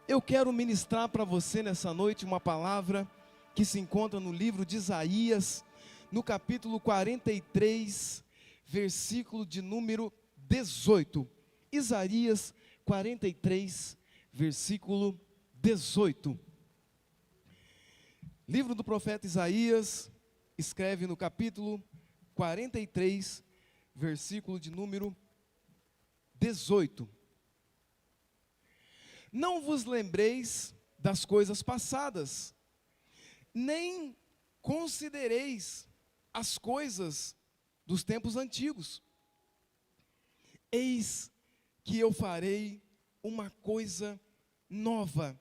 Eu quero ministrar para você nessa noite uma palavra que se encontra no livro de Isaías, no capítulo 43, versículo de número 18. Isaías 43, versículo 18. Livro do profeta Isaías, escreve no capítulo 43, versículo de número 18. Não vos lembreis das coisas passadas, nem considereis as coisas dos tempos antigos. Eis que eu farei uma coisa nova,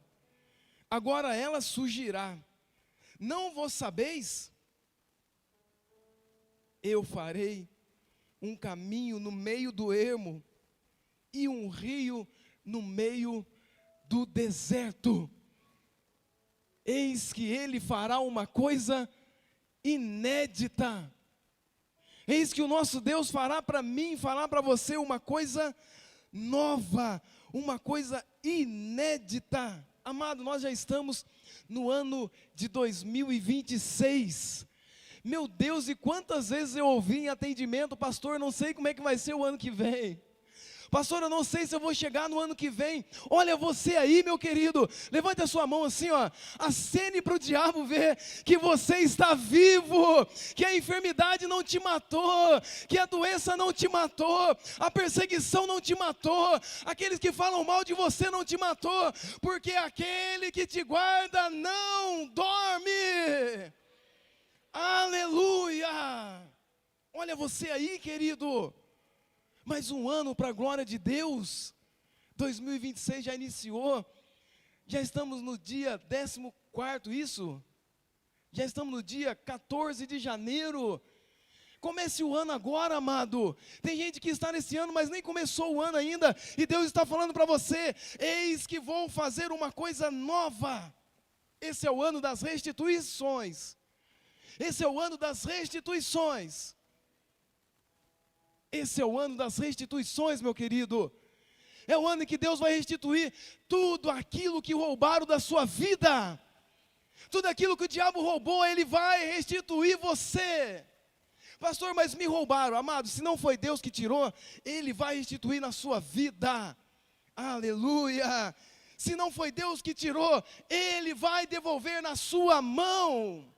agora ela surgirá. Não vos sabeis? Eu farei um caminho no meio do ermo e um rio no meio do deserto. Eis que ele fará uma coisa inédita. Eis que o nosso Deus fará para mim, fará para você uma coisa nova, uma coisa inédita. Amado, nós já estamos no ano de 2026. Meu Deus, e quantas vezes eu ouvi em atendimento: pastor, não sei como é que vai ser o ano que vem. Pastor, eu não sei se eu vou chegar no ano que vem. Olha você aí, meu querido, levante a sua mão assim, ó, acene para o diabo ver que você está vivo, que a enfermidade não te matou, que a doença não te matou, a perseguição não te matou, aqueles que falam mal de você não te matou, porque aquele que te guarda não dorme. Aleluia! Olha você aí, querido. Mais um ano para a glória de Deus. 2026 já iniciou. Já estamos no dia 14º, isso? Já estamos no dia 14 de janeiro. Comece o ano agora, amado. Tem gente que está nesse ano, mas nem começou o ano ainda. E Deus está falando para você: eis que vou fazer uma coisa nova. Esse é o ano das restituições. Esse é o ano das restituições. Esse é o ano das restituições, meu querido. É o ano em que Deus vai restituir tudo aquilo que roubaram da sua vida. Tudo aquilo que o diabo roubou, ele vai restituir você. Pastor, mas me roubaram. Amado, se não foi Deus que tirou, ele vai restituir na sua vida. Aleluia. Se não foi Deus que tirou, ele vai devolver na sua mão.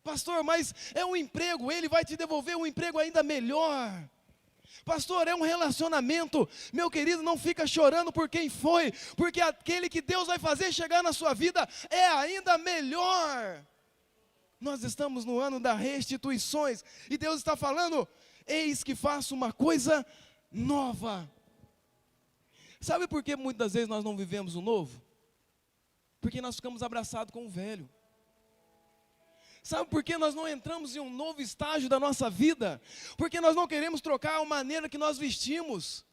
Pastor, mas é um emprego, ele vai te devolver um emprego ainda melhor. Pastor, é um relacionamento. Meu querido, não fica chorando por quem foi, porque aquele que Deus vai fazer chegar na sua vida é ainda melhor. Nós estamos no ano das restituições, e Deus está falando: eis que faço uma coisa nova. Sabe por que muitas vezes nós não vivemos o novo? Porque nós ficamos abraçados com o velho. Sabe por que nós não entramos em um novo estágio da nossa vida? Porque nós não queremos trocar a maneira que nós vestimos.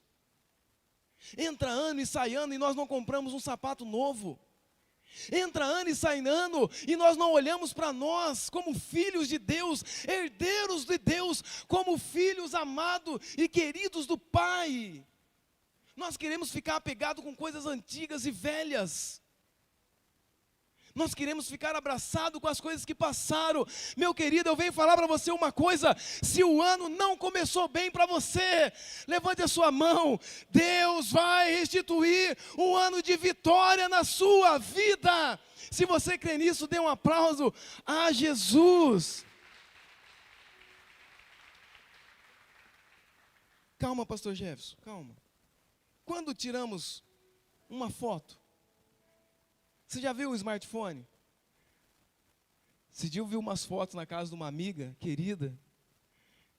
Entra ano e sai ano e nós não compramos um sapato novo. Entra ano e sai ano e nós não olhamos para nós como filhos de Deus, herdeiros de Deus, como filhos amados e queridos do Pai. Nós queremos ficar apegados com coisas antigas e velhas. Nós queremos ficar abraçados com as coisas que passaram. Meu querido, eu venho falar para você uma coisa: se o ano não começou bem para você, levante a sua mão. Deus vai restituir um ano de vitória na sua vida. Se você crê nisso, dê um aplauso a Jesus. Calma, pastor Jefferson, calma. Quando tiramos uma foto, você já viu o smartphone? Esse dia eu vi umas fotos na casa de uma amiga querida.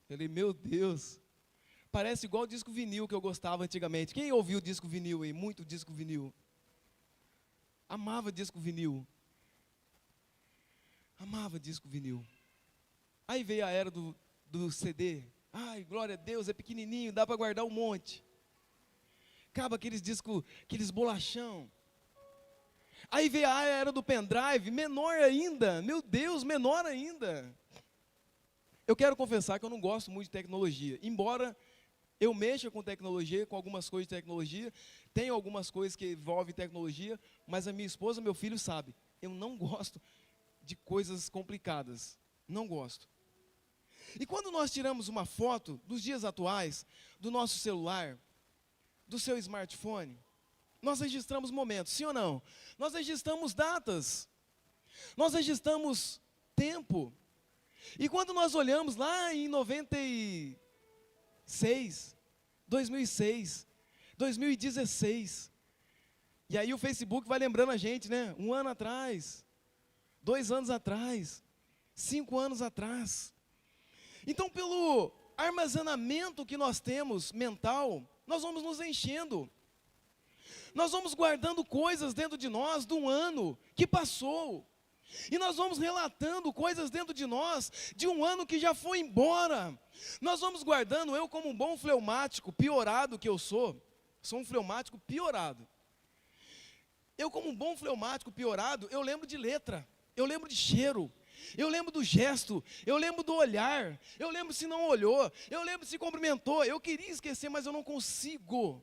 Eu falei, meu Deus, parece igual o disco vinil que eu gostava antigamente. Quem ouviu o disco vinil aí? Muito disco vinil. Amava disco vinil. Amava disco vinil. Aí veio a era do CD. Ai, glória a Deus, é pequenininho, dá para guardar um monte. Acaba aqueles discos, aqueles bolachão. Aí veio a era do pendrive, menor ainda, meu Deus, menor ainda. Eu quero confessar que eu não gosto muito de tecnologia, embora Eu mexo com tecnologia, com algumas coisas de tecnologia, tenho algumas coisas que envolvem tecnologia, mas a minha esposa, meu filho sabe, eu não gosto de coisas complicadas, não gosto. E quando nós tiramos uma foto dos dias atuais, do nosso celular, do seu smartphone, nós registramos momentos, sim ou não? Nós registramos datas, nós registramos tempo. E quando nós olhamos lá em 96, 2006, 2016, e aí o Facebook vai lembrando a gente, né? 1 ano atrás, 2 anos atrás, 5 anos atrás. Então, pelo armazenamento que nós temos mental, nós vamos nos enchendo. Nós vamos guardando coisas dentro de nós de um ano que passou. E nós vamos relatando coisas dentro de nós de um ano que já foi embora. Nós vamos guardando, eu como um bom fleumático, piorado que eu sou um fleumático piorado. Eu como um bom fleumático piorado, eu lembro de letra, eu lembro de cheiro, eu lembro do gesto, eu lembro do olhar, eu lembro se não olhou, eu lembro se cumprimentou. Eu queria esquecer, mas eu não consigo.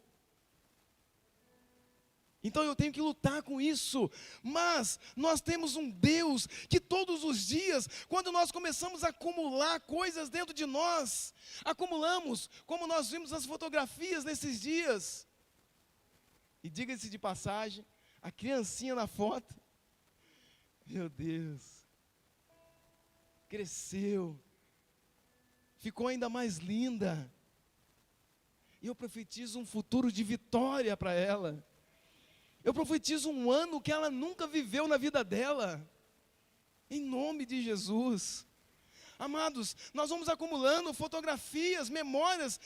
Então eu tenho que lutar com isso, mas nós temos um Deus que todos os dias, quando nós começamos a acumular coisas dentro de nós, acumulamos, como nós vimos nas fotografias nesses dias. E diga-se de passagem, a criancinha na foto, meu Deus, cresceu, ficou ainda mais linda, e eu profetizo um futuro de vitória para ela. Eu profetizo um ano que ela nunca viveu na vida dela, em nome de Jesus. Amados, nós vamos acumulando fotografias, memórias,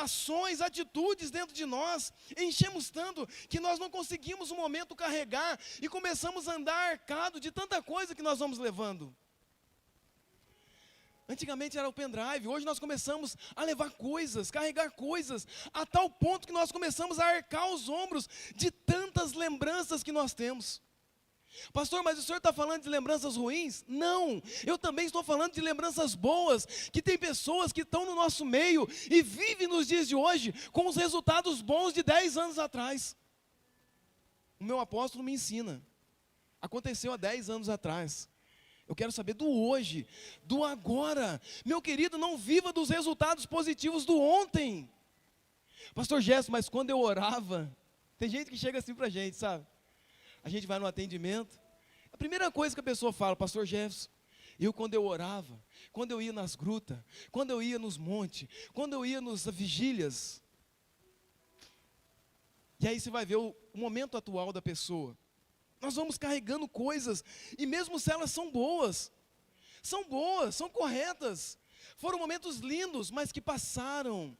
ações, atitudes dentro de nós, enchemos tanto que nós não conseguimos um momento carregar e começamos a andar arcado de tanta coisa que nós vamos levando. Antigamente era o pendrive, hoje nós começamos a levar coisas, carregar coisas, a tal ponto que nós começamos a arcar os ombros de tantas lembranças que nós temos. Pastor, mas o senhor está falando de lembranças ruins? Não, eu também estou falando de lembranças boas, que tem pessoas que estão no nosso meio e vivem nos dias de hoje com os resultados bons de 10 anos atrás. O meu apóstolo me ensina, aconteceu há 10 anos atrás. Eu quero saber do hoje, do agora. Meu querido, não viva dos resultados positivos do ontem. Pastor Gerson, mas quando eu orava, tem gente que chega assim para a gente, sabe? A gente vai no atendimento, a primeira coisa que a pessoa fala, Pastor Gerson, eu quando eu orava, quando eu ia nas grutas, quando eu ia nos montes, quando eu ia nas vigílias. E aí você vai ver o momento atual da pessoa. Nós vamos carregando coisas, e mesmo se elas são boas, são corretas, foram momentos lindos, mas que passaram.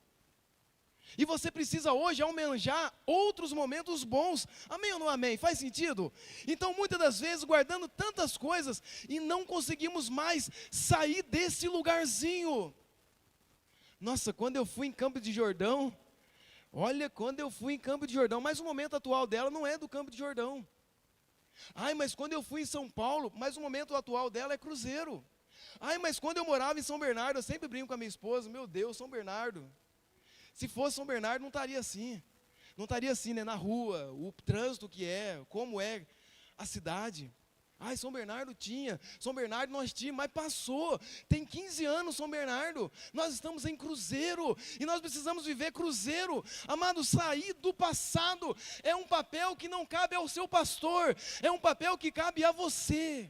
E você precisa hoje almejar outros momentos bons. Amém ou não amém? Faz sentido? Então muitas das vezes guardando tantas coisas e não conseguimos mais sair desse lugarzinho. Nossa, quando eu fui em Campo de Jordão, mas o momento atual dela não é do Campo de Jordão. Ai, mas quando eu fui em São Paulo, mas o momento atual dela é Cruzeiro. Ai, mas quando eu morava em São Bernardo, eu sempre brinco com a minha esposa, meu Deus, São Bernardo. Se fosse São Bernardo, não estaria assim. Não estaria assim, né? Na rua, o trânsito que é, como é a cidade. Ai, São Bernardo tinha, São Bernardo nós tínhamos, mas passou. Tem 15 anos São Bernardo. Nós estamos em Cruzeiro e nós precisamos viver Cruzeiro. Amado, sair do passado é um papel que não cabe ao seu pastor, é um papel que cabe a você.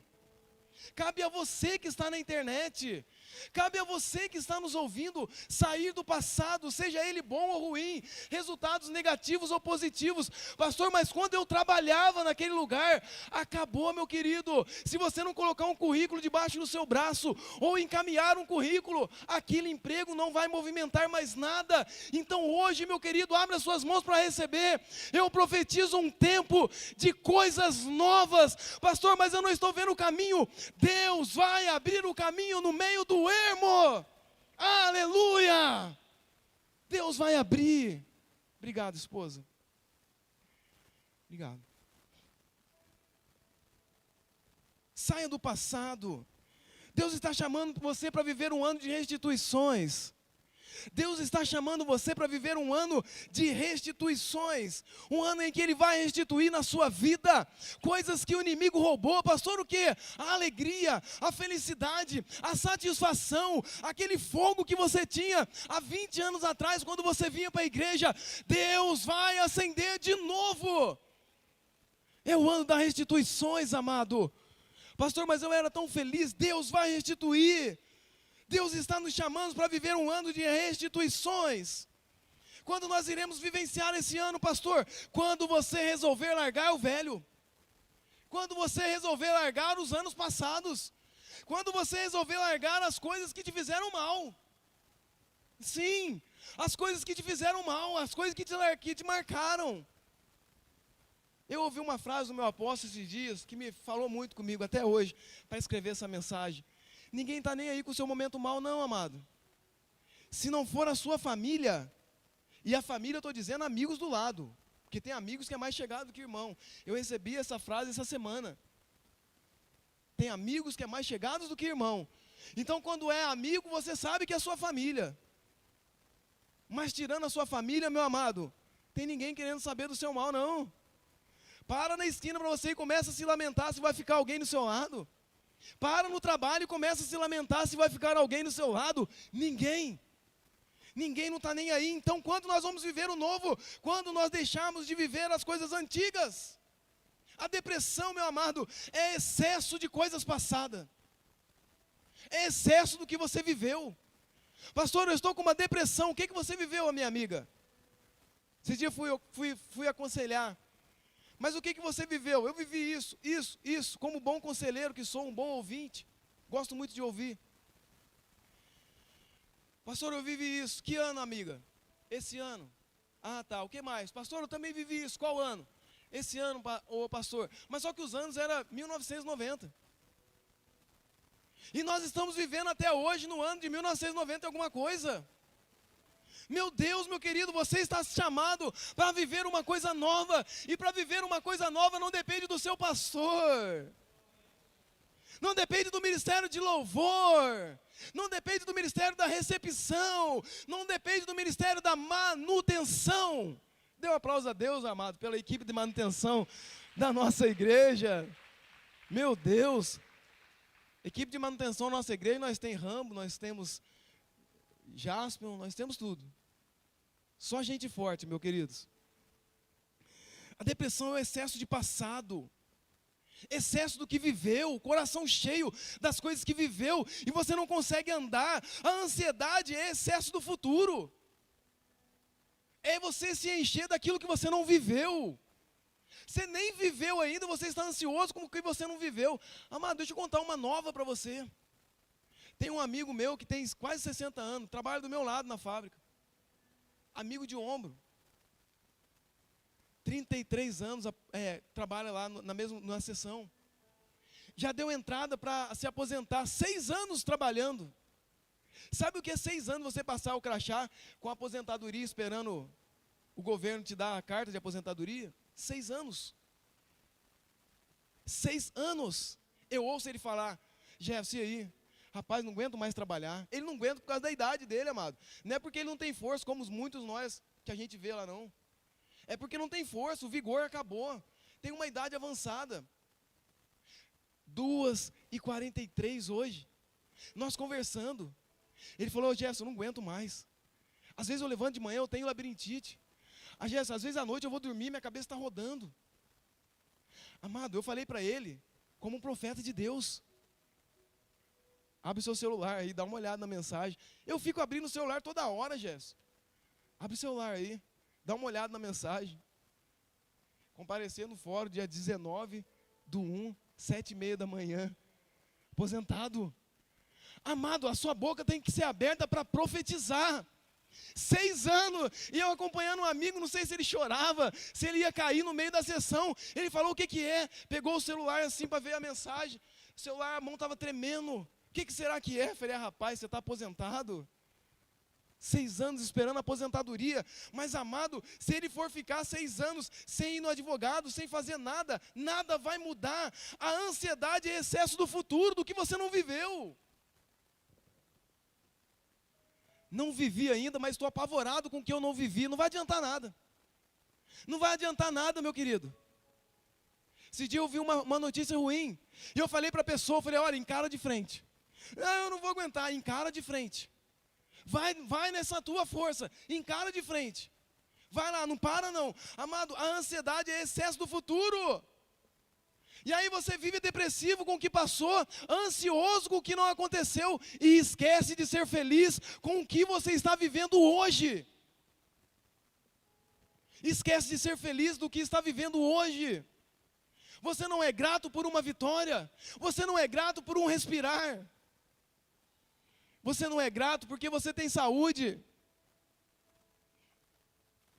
Cabe a você que está na internet. Cabe a você que está nos ouvindo sair do passado, seja ele bom ou ruim, resultados negativos ou positivos. Pastor, mas quando eu trabalhava naquele lugar, acabou, meu querido. Se você não colocar um currículo debaixo do seu braço, ou encaminhar um currículo, aquele emprego não vai movimentar mais nada. Então hoje, meu querido, abra suas mãos para receber. Eu profetizo um tempo de coisas novas. Pastor, mas eu não estou vendo o caminho. Deus vai abrir o caminho no meio do ermo. Aleluia! Deus vai abrir. Obrigado, esposa. Obrigado. Saia do passado. Deus está chamando você para viver um ano de restituições. Deus está chamando você para viver um ano de restituições, um ano em que Ele vai restituir na sua vida coisas que o inimigo roubou. Pastor, o quê? A alegria, a felicidade, a satisfação, aquele fogo que você tinha há 20 anos atrás, quando você vinha para a igreja. Deus vai acender de novo. É o ano das restituições, amado. Pastor, mas eu era tão feliz. Deus vai restituir. Deus está nos chamando para viver um ano de restituições. Quando nós iremos vivenciar esse ano, pastor? Quando você resolver largar o velho. Quando você resolver largar os anos passados. Quando você resolver largar as coisas que te fizeram mal. Sim, as coisas que te fizeram mal, as coisas que te marcaram. Eu ouvi uma frase do meu apóstolo esses dias, que me falou muito comigo até hoje, para escrever essa mensagem. Ninguém está nem aí com o seu momento mal, não, amado. Se não for a sua família, e a família eu estou dizendo amigos do lado, porque tem amigos que é mais chegado do que irmão. Eu recebi essa frase essa semana. Tem amigos que é mais chegados do que irmão. Então quando é amigo, você sabe que é a sua família. Mas tirando a sua família, meu amado, tem ninguém querendo saber do seu mal, não. Para na esquina para você e começa a se lamentar se vai ficar alguém do seu lado. Para no trabalho e começa a se lamentar se vai ficar alguém do seu lado. Ninguém não está nem aí. Então quando nós vamos viver o novo? Quando nós deixarmos de viver as coisas antigas. A depressão, meu amado, é excesso de coisas passadas. É excesso do que você viveu. Pastor, eu estou com uma depressão. O que você viveu, minha amiga? Esse dia fui aconselhar. Mas o que você viveu? Eu vivi isso. Como bom conselheiro que sou, um bom ouvinte. Gosto muito de ouvir. Pastor, eu vivi isso. Que ano, amiga? Esse ano. Ah, tá. O que mais? Pastor, eu também vivi isso. Qual ano? Esse ano, pastor. Mas só que os anos eram 1990. E nós estamos vivendo até hoje no ano de 1990 alguma coisa. Meu Deus, meu querido, você está chamado para viver uma coisa nova. E para viver uma coisa nova não depende do seu pastor. Não depende do ministério de louvor. Não depende do ministério da recepção. Não depende do ministério da manutenção. Dê um aplauso a Deus, amado, pela equipe de manutenção da nossa igreja. Meu Deus. Equipe de manutenção da nossa igreja, nós temos Rambo, nós temos Jaspion, nós temos tudo. Só gente forte, meus queridos. A depressão é o excesso de passado. Excesso do que viveu, coração cheio das coisas que viveu, e você não consegue andar. A ansiedade é excesso do futuro. É você se encher daquilo que você não viveu. Você nem viveu ainda, você está ansioso com o que você não viveu. Amado, deixa eu contar uma nova para você. Tem um amigo meu que tem quase 60 anos, trabalha do meu lado na fábrica. Amigo de ombro. 33 anos, trabalha lá na seção. Já deu entrada para se aposentar, 6 anos trabalhando. Sabe o que é 6 anos você passar o crachá com a aposentadoria, esperando o governo te dar a carta de aposentadoria? 6 anos. 6 anos. Eu ouço ele falar, Jefferson, e aí? Rapaz, não aguento mais trabalhar. Ele não aguenta por causa da idade dele, amado. Não é porque ele não tem força, como muitos nós que a gente vê lá, não. É porque não tem força, o vigor acabou. Tem uma idade avançada. 2h43 hoje. Nós conversando. Ele falou, Jefferson, eu não aguento mais. Às vezes eu levanto de manhã, eu tenho labirintite. Jefferson, às vezes à noite eu vou dormir, minha cabeça está rodando. Amado, eu falei para ele, como um profeta de Deus. Abre o seu celular aí, dá uma olhada na mensagem. Eu fico abrindo o celular toda hora, Jefferson. Abre o celular aí, dá uma olhada na mensagem. Comparecer no fórum dia 19/1, 7h30 da manhã. Aposentado. Amado, a sua boca tem que ser aberta para profetizar. 6 anos, e eu acompanhando um amigo, não sei se ele chorava, se ele ia cair no meio da sessão. Ele falou, o que é? Pegou o celular assim para ver a mensagem. O celular, a mão estava tremendo. O que será que é? Eu falei, rapaz, você está aposentado? 6 anos esperando a aposentadoria. Mas, amado, se ele for ficar 6 anos sem ir no advogado, sem fazer nada, nada vai mudar. A ansiedade é excesso do futuro, do que você não viveu. não vivi ainda, mas estou apavorado com o que eu não vivi. Não vai adiantar nada. Não vai adiantar nada, meu querido. Esse dia eu vi uma notícia ruim, e eu falei para a pessoa, eu falei, olha, encara de frente. Ah, eu não vou aguentar, encara de frente. Vai nessa tua força, encara de frente. Vai lá, não para não. Amado, a ansiedade é excesso do futuro. E aí você vive depressivo com o que passou, ansioso com o que não aconteceu, e esquece de ser feliz com o que você está vivendo hoje. Esquece de ser feliz do que está vivendo hoje. Você não é grato por uma vitória, você não é grato por um respirar. Você não é grato porque você tem saúde.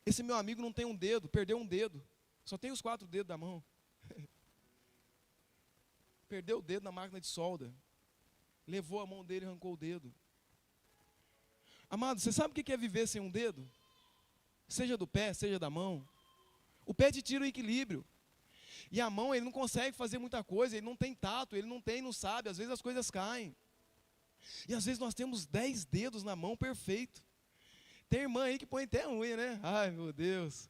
Esse meu amigo não tem um dedo, perdeu um dedo. Só tem os 4 dedos da mão. Perdeu o dedo na máquina de solda. Levou a mão dele e arrancou o dedo. Amado, você sabe o que é viver sem um dedo? Seja do pé, seja da mão. O pé te tira o equilíbrio. E a mão, ele não consegue fazer muita coisa, ele não tem tato, ele não sabe, às vezes as coisas caem. E às vezes nós temos 10 dedos na mão, perfeito. Tem irmã aí que põe até a unha, né? Ai, meu Deus.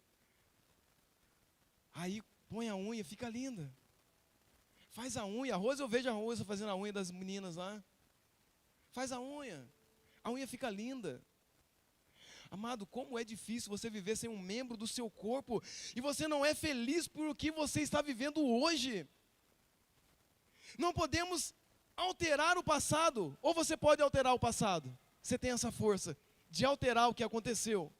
Aí põe a unha, fica linda. Faz a unha. A Rosa, eu vejo a Rosa fazendo a unha das meninas lá. Faz a unha fica linda. Amado, como é difícil você viver sem um membro do seu corpo e você não é feliz por o que você está vivendo hoje. Não podemos alterar o passado, ou você pode alterar o passado. Você tem essa força de alterar o que aconteceu.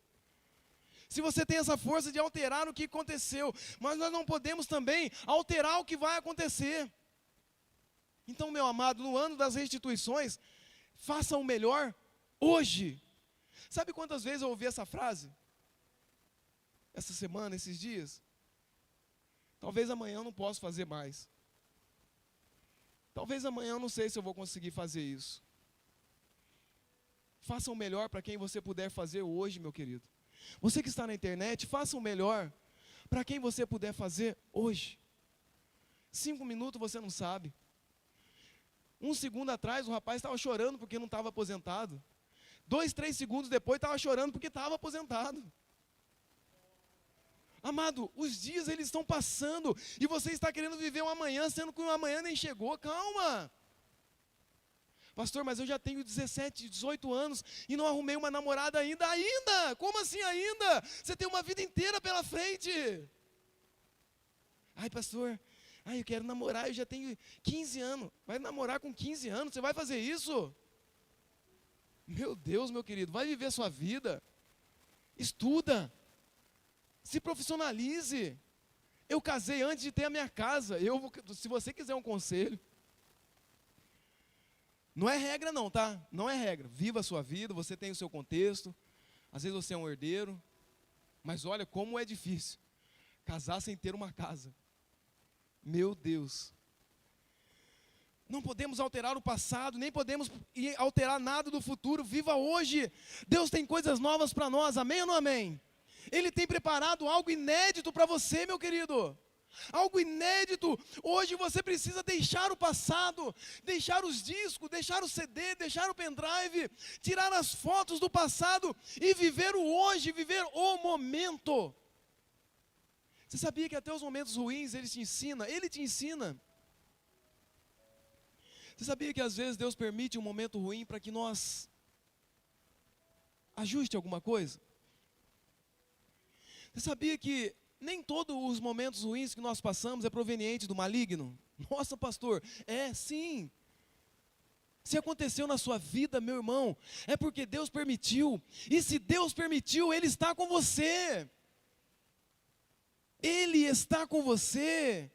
Se você tem essa força de alterar o que aconteceu, mas nós não podemos também alterar o que vai acontecer. Então, meu amado, no ano das restituições, faça o melhor hoje. Sabe quantas vezes eu ouvi essa frase? Essa semana, esses dias? Talvez amanhã eu não possa fazer mais. Talvez amanhã eu não sei se eu vou conseguir fazer isso. Faça o melhor para quem você puder fazer hoje, meu querido. Você que está na internet, faça o melhor para quem você puder fazer hoje. 5 minutos você não sabe. 1 segundo atrás o rapaz estava chorando porque não estava aposentado. 2, 3 segundos depois estava chorando porque estava aposentado. Amado, os dias eles estão passando e você está querendo viver um amanhã, sendo que o amanhã nem chegou. Calma. Pastor, mas eu já tenho 17, 18 anos e não arrumei uma namorada ainda. Ainda? Como assim ainda? Você tem uma vida inteira pela frente. Ai, pastor, eu quero namorar, eu já tenho 15 anos. Vai namorar com 15 anos? Você vai fazer isso? Meu Deus, meu querido, vai viver a sua vida. Estuda. Se profissionalize. Eu casei antes de ter a minha casa. Se você quiser um conselho. Não é regra não, tá? Não é regra. Viva a sua vida, você tem o seu contexto. Às vezes você é um herdeiro. Mas olha como é difícil. Casar sem ter uma casa. Meu Deus. Não podemos alterar o passado, nem podemos alterar nada do futuro. Viva hoje. Deus tem coisas novas para nós, amém ou não amém? Ele tem preparado algo inédito para você, meu querido. Algo inédito. Hoje você precisa deixar o passado, deixar os discos, deixar o CD, deixar o pendrive, tirar as fotos do passado e viver o hoje, viver o momento. Você sabia que até os momentos ruins Ele te ensina? Ele te ensina. Você sabia que às vezes Deus permite um momento ruim para que nós ajuste alguma coisa? Você sabia que nem todos os momentos ruins que nós passamos é proveniente do maligno? Nossa, pastor, sim. Se aconteceu na sua vida, meu irmão, é porque Deus permitiu. E se Deus permitiu, Ele está com você. Ele está com você.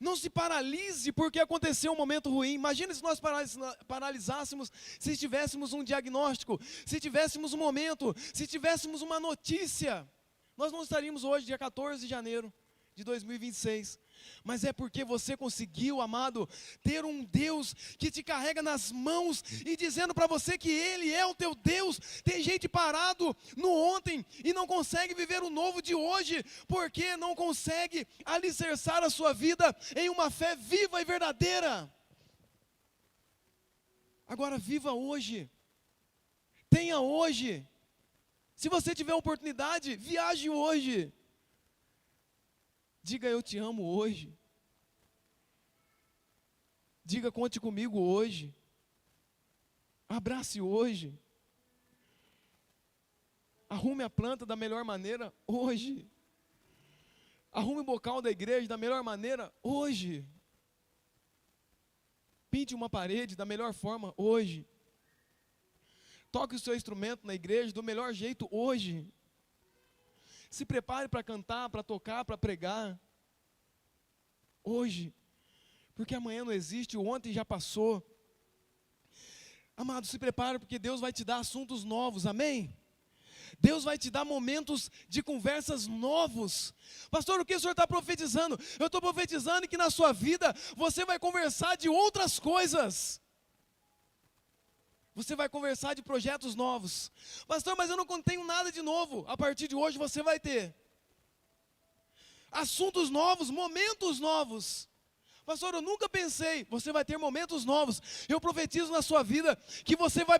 Não se paralise porque aconteceu um momento ruim. Imagina se nós paralisássemos, se tivéssemos um diagnóstico, se tivéssemos um momento, se tivéssemos uma notícia. Nós não estaríamos hoje, dia 14 de janeiro de 2026. Mas é porque você conseguiu, amado, ter um Deus que te carrega nas mãos e dizendo para você que Ele é o teu Deus. Tem gente parado no ontem e não consegue viver o novo de hoje, porque não consegue alicerçar a sua vida em uma fé viva e verdadeira. Agora viva hoje. Tenha hoje. Se você tiver oportunidade, viaje hoje. Diga eu te amo hoje. Diga conte comigo hoje. Abrace hoje. Arrume a planta da melhor maneira hoje. Arrume o bocal da igreja da melhor maneira hoje. Pinte uma parede da melhor forma hoje. Toque o seu instrumento na igreja do melhor jeito hoje. Se prepare para cantar, para tocar, para pregar. Hoje. Porque amanhã não existe, o ontem já passou. Amado, se prepare porque Deus vai te dar assuntos novos, amém? Deus vai te dar momentos de conversas novos. Pastor, o que o senhor está profetizando? Eu estou profetizando que na sua vida você vai conversar de outras coisas. Você vai conversar de projetos novos. Pastor, mas eu não tenho nada de novo. A partir de hoje você vai ter assuntos novos, momentos novos. Pastor, eu nunca pensei. Você vai ter momentos novos. Eu profetizo na sua vida que você vai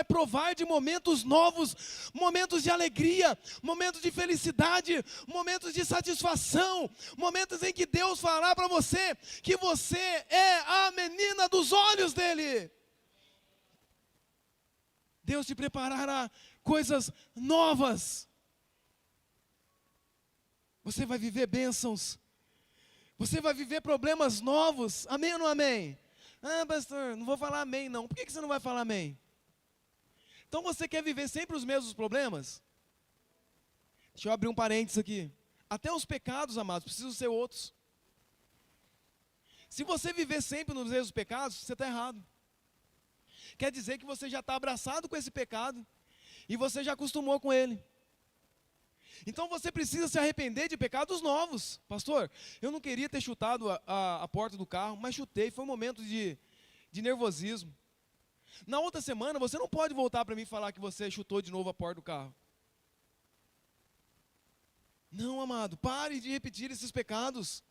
provar de momentos novos, momentos de alegria, momentos de felicidade, momentos de satisfação, momentos em que Deus falará para você que você é a menina dos olhos dele. Deus te preparará coisas novas. Você vai viver bênçãos. Você vai viver problemas novos. Amém ou não amém? Ah, pastor, não vou falar amém não. Por que você não vai falar amém? Então você quer viver sempre os mesmos problemas? Deixa eu abrir um parênteses aqui. Até os pecados, amados, precisam ser outros. Se você viver sempre nos mesmos pecados, você está errado. Quer dizer que você já está abraçado com esse pecado e você já acostumou com ele. Então você precisa se arrepender de pecados novos. Pastor, eu não queria ter chutado a porta do carro, mas chutei, foi um momento de nervosismo. Na outra semana você não pode voltar para mim e falar que você chutou de novo a porta do carro. Não, amado, pare de repetir esses pecados.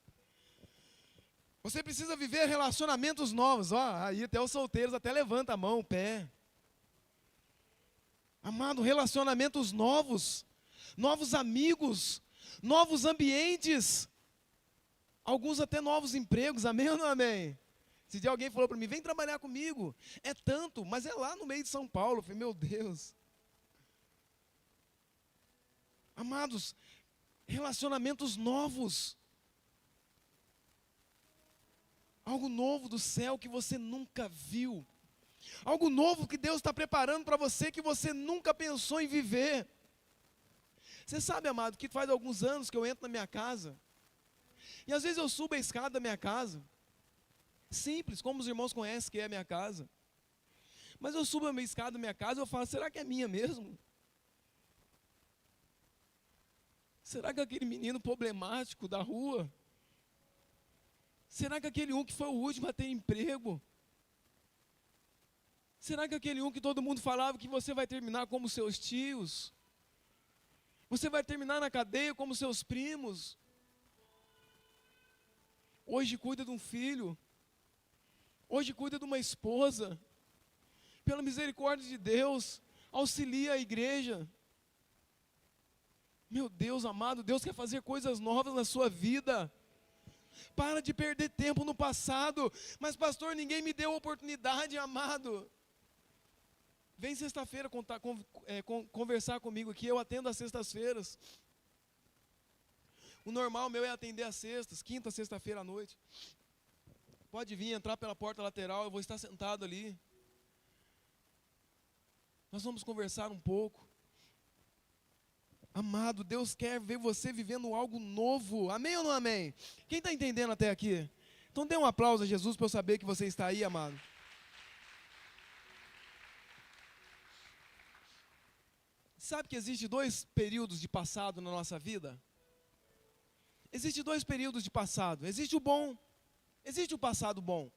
Você precisa viver relacionamentos novos. Aí até os solteiros até levanta a mão, o pé. Amado, relacionamentos novos. Novos amigos, novos ambientes, alguns até novos empregos, amém ou não amém? Esse dia alguém falou para mim, vem trabalhar comigo, é tanto, mas é lá no meio de São Paulo. Eu falei, meu Deus. Amados, relacionamentos novos, algo novo do céu que você nunca viu, algo novo que Deus está preparando para você que você nunca pensou em viver. Você sabe, amado, que faz alguns anos que eu entro na minha casa, e às vezes eu subo a escada da minha casa, simples, como os irmãos conhecem que é a minha casa, mas eu subo a minha escada da minha casa e eu falo, será que é minha mesmo? Será que aquele menino problemático da rua, será que aquele um que foi o último a ter emprego, será que aquele um que todo mundo falava que você vai terminar como seus tios, você vai terminar na cadeia como seus primos. Hoje cuida de um filho. Hoje cuida de uma esposa. Pela misericórdia de Deus, auxilia a igreja. Meu Deus amado, Deus quer fazer coisas novas na sua vida. Para de perder tempo no passado. Mas pastor, ninguém me deu oportunidade, amado. Vem sexta-feira conversar comigo aqui, eu atendo às sextas-feiras. O normal meu é atender às sextas, quinta, sexta-feira à noite. Pode vir, entrar pela porta lateral, eu vou estar sentado ali. Nós vamos conversar um pouco. Amado, Deus quer ver você vivendo algo novo. Amém ou não amém? Quem está entendendo até aqui? Então dê um aplauso a Jesus para eu saber que você está aí, amado. Sabe que existe dois períodos de passado na nossa vida? Existem dois períodos de passado. Existe o bom, existe o passado bom.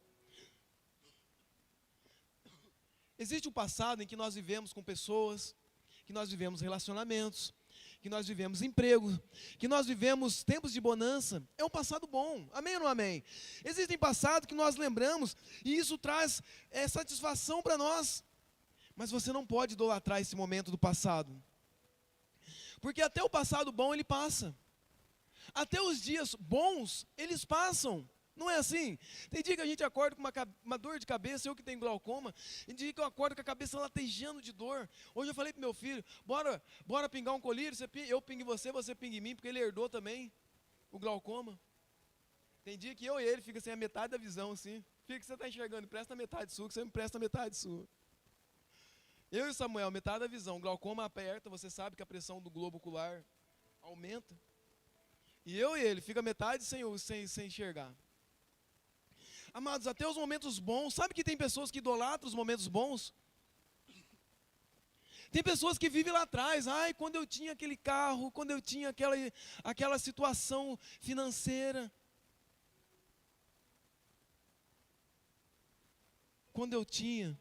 Existe o passado em que nós vivemos com pessoas, que nós vivemos relacionamentos, que nós vivemos emprego, que nós vivemos tempos de bonança. É um passado bom, amém ou não amém? Existem passados que nós lembramos e isso traz satisfação para nós. Mas você não pode idolatrar esse momento do passado. Porque até o passado bom ele passa. Até os dias bons, eles passam. Não é assim? Tem dia que a gente acorda com uma dor de cabeça, eu que tenho glaucoma, tem dia que eu acordo com a cabeça latejando de dor. Hoje eu falei pro meu filho, bora pingar um colírio, eu pingue você, você pingue em mim, porque ele herdou também o glaucoma. Tem dia que eu e ele fica sem a metade da visão, assim. Fica que você está enxergando, presta metade sua, que você me presta metade sua. Eu e o Samuel, metade da visão, o glaucoma aperta, você sabe que a pressão do globo ocular aumenta. E eu e ele, fica metade sem enxergar. Amados, até os momentos bons, sabe que tem pessoas que idolatram os momentos bons? Tem pessoas que vivem lá atrás, quando eu tinha aquele carro, quando eu tinha aquela situação financeira. Quando eu tinha.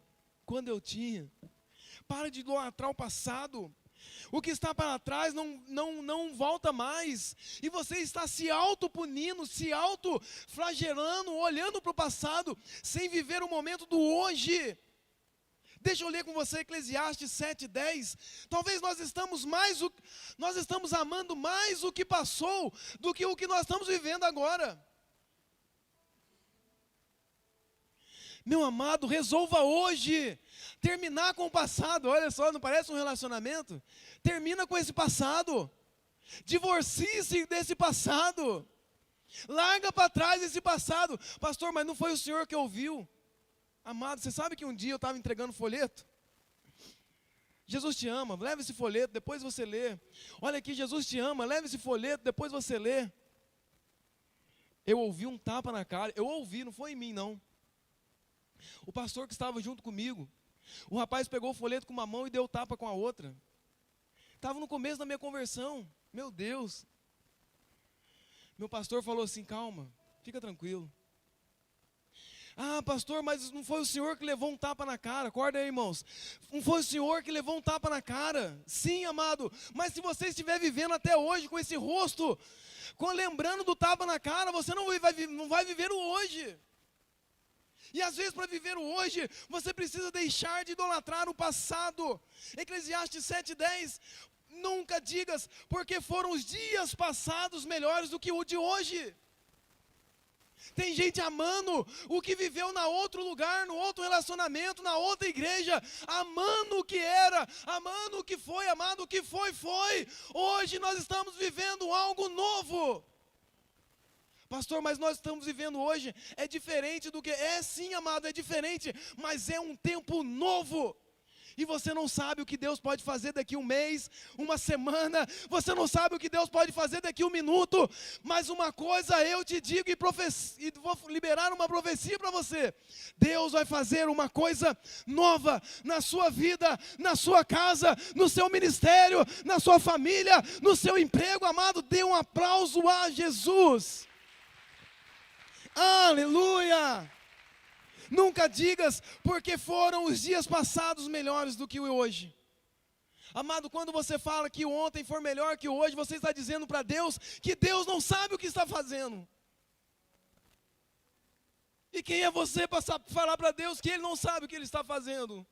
Para de idolatrar o passado. O que está para trás não volta mais. E você está se autopunindo, se autoflagelando, olhando para o passado, sem viver o momento do hoje. Deixa eu ler com você Eclesiastes 7:10. Talvez nós estamos amando mais o que passou do que o que nós estamos vivendo agora. Meu amado, resolva hoje terminar com o passado. Olha só, não parece um relacionamento? Termina com esse passado. Divorcie-se desse passado. Larga para trás esse passado. Pastor, mas não foi o senhor que ouviu. Amado, você sabe que um dia eu estava entregando folheto? Jesus te ama, leva esse folheto, depois você lê. Olha aqui, Jesus te ama, leva esse folheto, depois você lê. Eu ouvi um tapa na cara. Eu ouvi, não foi em mim não. O pastor que estava junto comigo, o rapaz pegou o folheto com uma mão e deu tapa com a outra. Estava no começo da minha conversão. Meu Deus. Meu pastor falou assim, calma, fica tranquilo. Pastor, mas não foi o senhor que levou um tapa na cara. Acorda aí, irmãos. Não foi o senhor que levou um tapa na cara. Sim, amado. Mas se você estiver vivendo até hoje com esse rosto, lembrando do tapa na cara, você não vai viver o hoje. E às vezes para viver o hoje, você precisa deixar de idolatrar o passado. Eclesiastes 7:10, nunca digas, porque foram os dias passados melhores do que o de hoje. Tem gente amando o que viveu na outro lugar, no outro relacionamento, na outra igreja, amando o que era, amando o que foi, amado o que foi. Hoje nós estamos vivendo algo novo. Pastor, mas nós estamos vivendo hoje, é diferente do que... É sim, amado, é diferente, mas é um tempo novo. E você não sabe o que Deus pode fazer daqui um mês, uma semana, você não sabe o que Deus pode fazer daqui um minuto, mas uma coisa eu te digo e vou liberar uma profecia para você. Deus vai fazer uma coisa nova na sua vida, na sua casa, no seu ministério, na sua família, no seu emprego, amado, dê um aplauso a Jesus. Aleluia! Nunca digas, porque foram os dias passados melhores do que o hoje. Amado, quando você fala que o ontem foi melhor que o hoje, você está dizendo para Deus que Deus não sabe o que está fazendo. E quem é você para falar para Deus que Ele não sabe o que Ele está fazendo?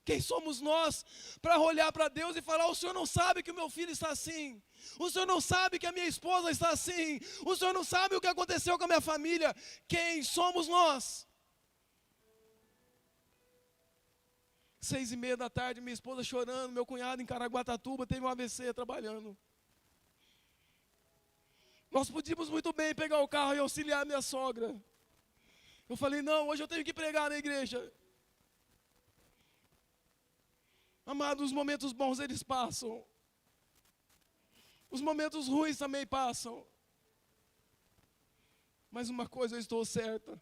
Quem somos nós para olhar para Deus e falar, o Senhor não sabe que o meu filho está assim, o Senhor não sabe que a minha esposa está assim, o Senhor não sabe o que aconteceu com a minha família. Quem somos nós? 6:30 minha esposa chorando, meu cunhado em Caraguatatuba teve um AVC trabalhando. Nós podíamos muito bem pegar o carro e auxiliar minha sogra. Eu falei, não, hoje eu tenho que pregar na igreja. Amado, os momentos bons eles passam. Os momentos ruins também passam. Mas uma coisa eu estou certa,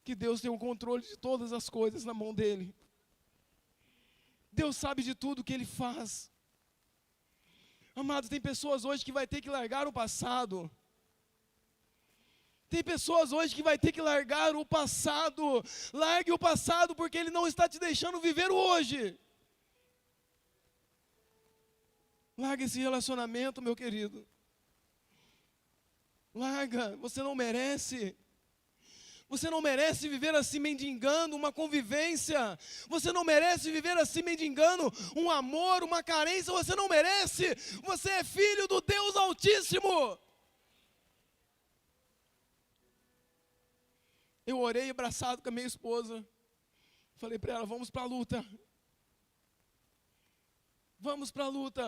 que Deus tem o controle de todas as coisas na mão dEle. Deus sabe de tudo que Ele faz. Amado, tem pessoas hoje que vai ter que largar o passado. Tem pessoas hoje que vai ter que largar o passado. Largue o passado porque ele não está te deixando viver o hoje. Larga esse relacionamento, meu querido. Larga, você não merece. Você não merece viver assim mendigando uma convivência. Você não merece viver assim mendigando um amor, uma carência. Você não merece. Você é filho do Deus Altíssimo. Eu orei abraçado com a minha esposa. Falei para ela, vamos para a luta. Vamos para a luta.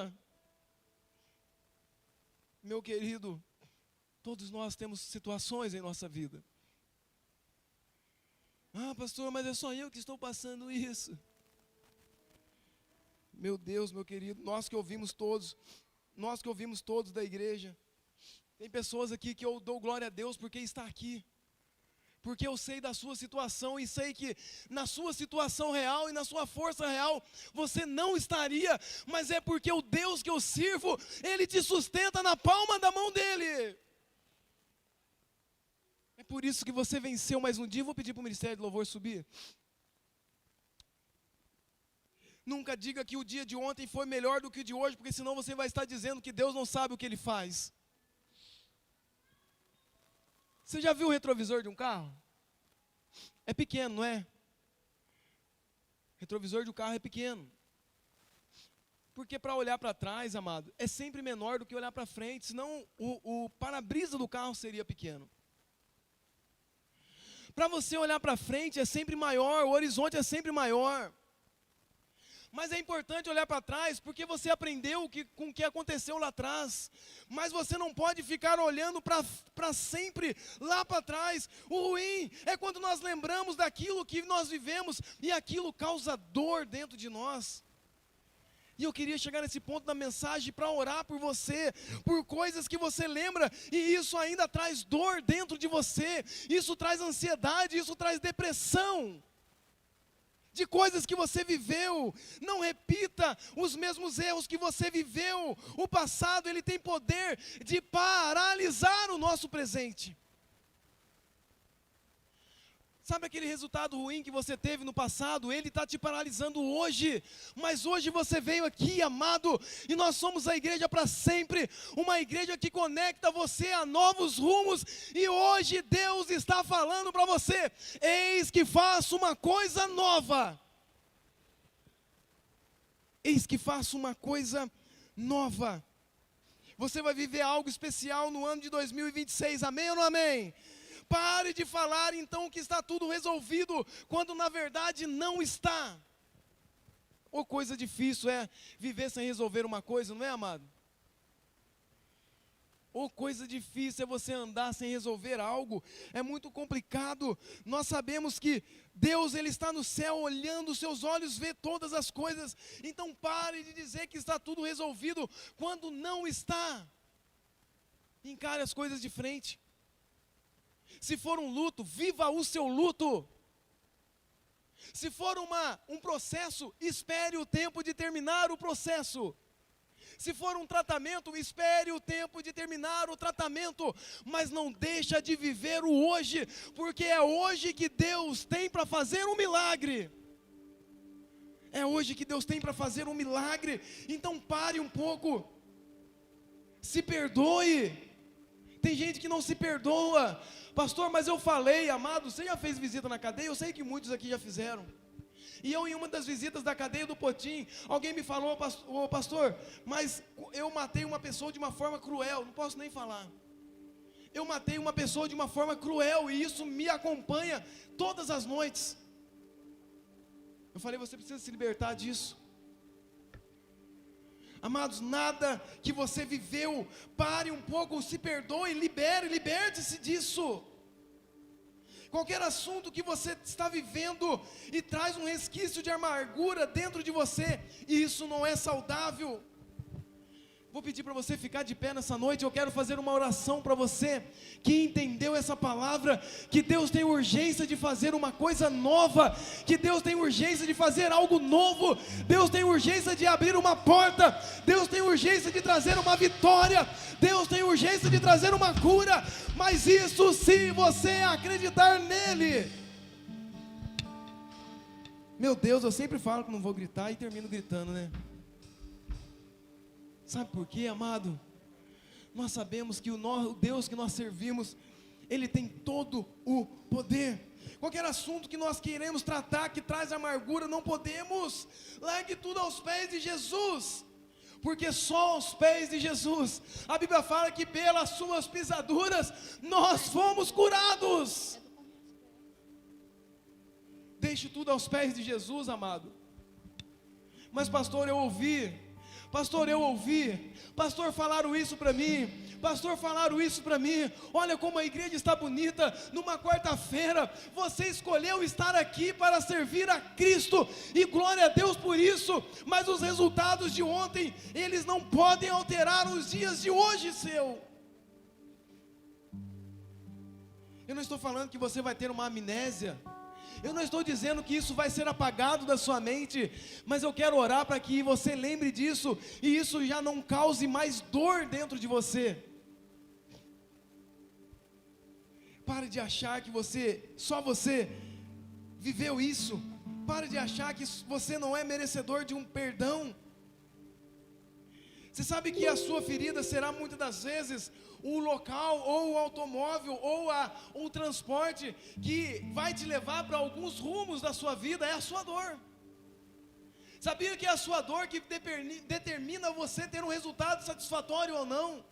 Meu querido, todos nós temos situações em nossa vida. Ah, pastor, mas é só eu que estou passando isso. Meu Deus, meu querido, nós que ouvimos todos da igreja. Tem pessoas aqui que eu dou glória a Deus porque está aqui. Porque eu sei da sua situação e sei que na sua situação real e na sua força real, você não estaria, mas é porque o Deus que eu sirvo, Ele te sustenta na palma da mão dEle. É por isso que você venceu mais um dia. Eu vou pedir para o Ministério de Louvor subir. Nunca diga que o dia de ontem foi melhor do que o de hoje, porque senão você vai estar dizendo que Deus não sabe o que Ele faz. Você já viu o retrovisor de um carro? É pequeno, não é? O retrovisor de um carro é pequeno. Porque para olhar para trás, amado, é sempre menor do que olhar para frente, senão o para-brisa do carro seria pequeno. Para você olhar para frente é sempre maior, o horizonte é sempre maior. Mas é importante olhar para trás, porque você aprendeu com o que aconteceu lá atrás. Mas você não pode ficar olhando para sempre lá para trás. O ruim é quando nós lembramos daquilo que nós vivemos e aquilo causa dor dentro de nós. E eu queria chegar nesse ponto da mensagem para orar por você, por coisas que você lembra, e isso ainda traz dor dentro de você, isso traz ansiedade, isso traz depressão. De coisas que você viveu. Não repita os mesmos erros que você viveu. O passado, ele tem poder de paralisar o nosso presente. Sabe aquele resultado ruim que você teve no passado? Ele está te paralisando hoje. Mas hoje você veio aqui, amado, e nós somos a igreja para sempre. Uma igreja que conecta você a novos rumos. E hoje Deus está falando para você: eis que faço uma coisa nova. Eis que faço uma coisa nova. Você vai viver algo especial no ano de 2026. Amém ou não amém? Pare de falar então que está tudo resolvido, quando na verdade não está. Ou coisa difícil é viver sem resolver uma coisa, não é, amado? Ou coisa difícil é você andar sem resolver algo. É muito complicado. Nós sabemos que Deus, Ele está no céu olhando, seus olhos vê todas as coisas. Então pare de dizer que está tudo resolvido quando não está. Encare as coisas de frente. Se for um luto, viva o seu luto. Se for um processo, espere o tempo de terminar o processo. Se for um tratamento, espere o tempo de terminar o tratamento. Mas não deixa de viver o hoje, porque é hoje que Deus tem para fazer um milagre. É hoje que Deus tem para fazer um milagre. Então pare um pouco. Se perdoe. Tem gente que não se perdoa. Pastor, mas eu falei, amado, você já fez visita na cadeia? Eu sei que muitos aqui já fizeram. E eu, em uma das visitas da cadeia do Potim, alguém me falou: ô pastor, mas eu matei uma pessoa de uma forma cruel. Não posso nem falar. Eu matei uma pessoa de uma forma cruel, e isso me acompanha todas as noites. Eu falei: você precisa se libertar disso. Amados, nada que você viveu, pare um pouco, se perdoe, liberte-se disso. Qualquer assunto que você está vivendo e traz um resquício de amargura dentro de você, isso não é saudável. Vou pedir para você ficar de pé nessa noite. Eu quero fazer uma oração para você que entendeu essa palavra, que Deus tem urgência de fazer uma coisa nova, que Deus tem urgência de fazer algo novo, Deus tem urgência de abrir uma porta, Deus tem urgência de trazer uma vitória, Deus tem urgência de trazer uma cura, mas isso se você acreditar nele. Meu Deus, eu sempre falo que não vou gritar e termino gritando, né? Sabe por quê, amado? Nós sabemos que o Deus que nós servimos, Ele tem todo o poder. Qualquer assunto que nós queremos tratar, que traz amargura, não podemos. Largue tudo aos pés de Jesus. Porque só aos pés de Jesus, a Bíblia fala que pelas suas pisaduras, nós fomos curados. Deixe tudo aos pés de Jesus, amado. Mas pastor, eu ouvi, pastor, falaram isso para mim, pastor, falaram isso para mim, olha como a igreja está bonita, numa quarta-feira, você escolheu estar aqui para servir a Cristo, e glória a Deus por isso, mas os resultados de ontem, eles não podem alterar os dias de hoje seu. Eu não estou falando que você vai ter uma amnésia, eu não estou dizendo que isso vai ser apagado da sua mente, mas eu quero orar para que você lembre disso, e isso já não cause mais dor dentro de você. Pare de achar que só você viveu isso, pare de achar que você não é merecedor de um perdão. Você sabe que a sua ferida será muitas das vezes o local, ou o automóvel, ou o transporte que vai te levar para alguns rumos da sua vida, é a sua dor. Sabia que é a sua dor que determina você ter um resultado satisfatório ou não?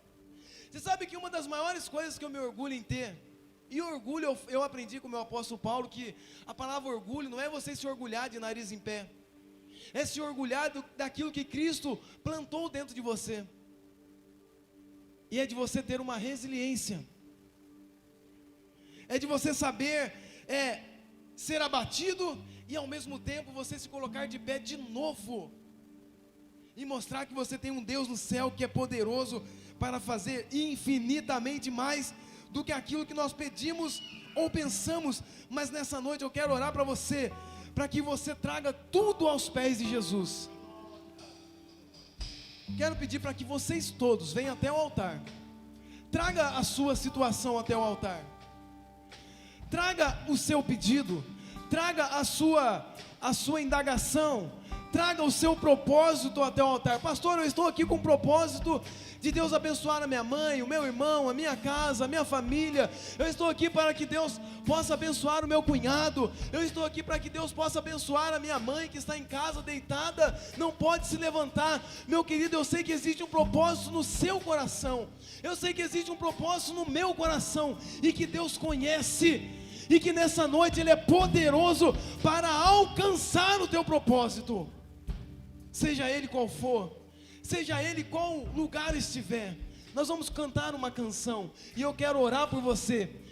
Você sabe que uma das maiores coisas que eu me orgulho em ter, e orgulho eu aprendi com o meu apóstolo Paulo, que a palavra orgulho não é você se orgulhar de nariz em pé, é se orgulhar daquilo que Cristo plantou dentro de você. E é de você ter uma resiliência, é de você saber ser abatido e ao mesmo tempo você se colocar de pé de novo, e mostrar que você tem um Deus no céu que é poderoso para fazer infinitamente mais do que aquilo que nós pedimos ou pensamos. Mas nessa noite eu quero orar para você, para que você traga tudo aos pés de Jesus. Quero pedir para que vocês todos venham até o altar. Traga a sua situação até o altar. Traga o seu pedido. Traga a sua indagação. Traga o seu propósito até o altar. Pastor, eu estou aqui com o propósito de Deus abençoar a minha mãe, o meu irmão, a minha casa, a minha família. Eu estou aqui para que Deus possa abençoar o meu cunhado. Eu estou aqui para que Deus possa abençoar a minha mãe que está em casa deitada, não pode se levantar. Meu querido, eu sei que existe um propósito no seu coração. Eu sei que existe um propósito no meu coração, e que Deus conhece, e que nessa noite Ele é poderoso para alcançar o teu propósito. Seja ele qual for, seja ele qual lugar estiver, nós vamos cantar uma canção, e eu quero orar por você.